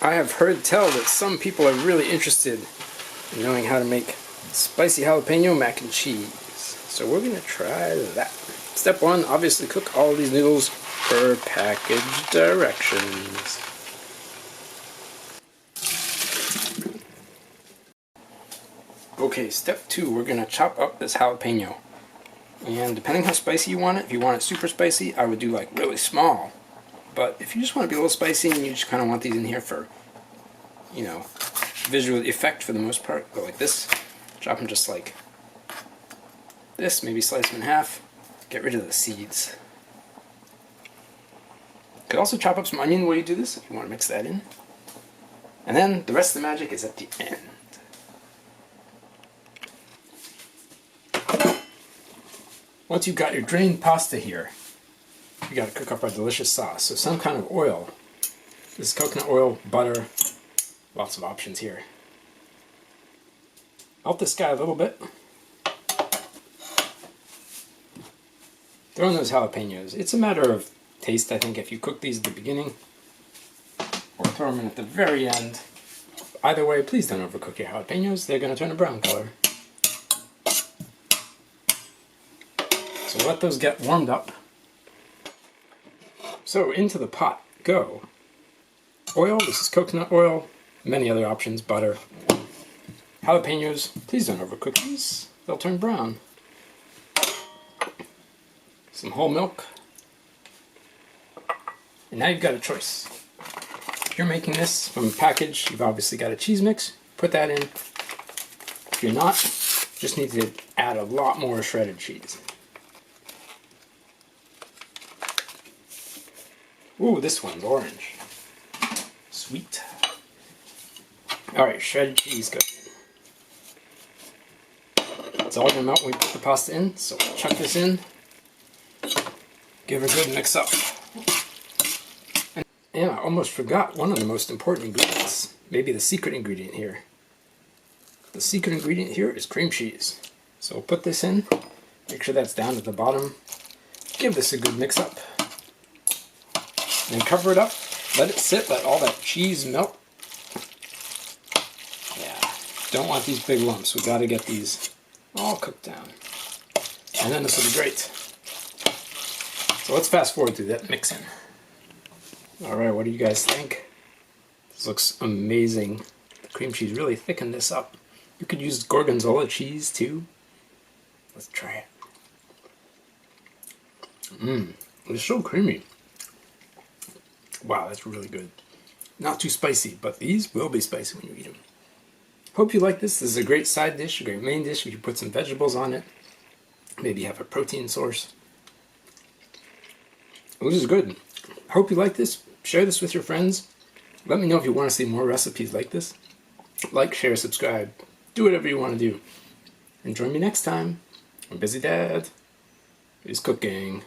I have heard tell that some people are really interested in knowing how to make spicy jalapeno mac and cheese. So we're going to try that. Step 1, obviously cook all of these noodles per package directions. Okay, step 2, we're going to chop up this jalapeno. And depending how spicy you want it, if you want it super spicy, I would do like really small. But if you just want to be a little spicy and you just kind of want these in here for, you know, visual effect for the most part, go like this. Chop them just like this, maybe slice them in half. Get rid of the seeds. You could also chop up some onion while you do this if you want to mix that in. And then the rest of the magic is at the end. Once you've got your drained pasta here, you got to cook up our delicious sauce. So some kind of oil. This is coconut oil, butter, lots of options here. Melt this guy a little bit. Throw in those jalapenos. It's a matter of taste, I think, if you cook these at the beginning or throw them in at the very end. Either way, please don't overcook your jalapenos. They're going to turn a brown color. So let those get warmed up. So into the pot go. Oil, this is coconut oil, many other options, butter. Jalapenos, please don't overcook these, they'll turn brown. Some whole milk. And now you've got a choice. If you're making this from a package, you've obviously got a cheese mix, put that in. If you're not, just need to add a lot more shredded cheese. Ooh, this one's orange. Sweet. Alright, shredded cheese goes in. It's all gonna melt when we put the pasta in, so we'll chuck this in. Give it a good mix up. And I almost forgot one of the most important ingredients. Maybe the secret ingredient here. The secret ingredient here is cream cheese. So we'll put this in. Make sure that's down at the bottom. Give this a good mix up. And cover it up, let it sit, let all that cheese melt. Yeah, don't want these big lumps. We've got to get these all cooked down. And then this will be great. So let's fast forward through that mixing. Alright, what do you guys think? This looks amazing. The cream cheese really thickened this up. You could use gorgonzola cheese too. Let's try it. It's so creamy. Wow, that's really good. Not too spicy, but these will be spicy when you eat them. Hope you like this. This is a great side dish, a great main dish. You can put some vegetables on it. Maybe have a protein source. This is good. Hope you like this. Share this with your friends. Let me know if you want to see more recipes like this. Like, share, subscribe. Do whatever you want to do. And join me next time. I'm Busy Dad. Who's cooking.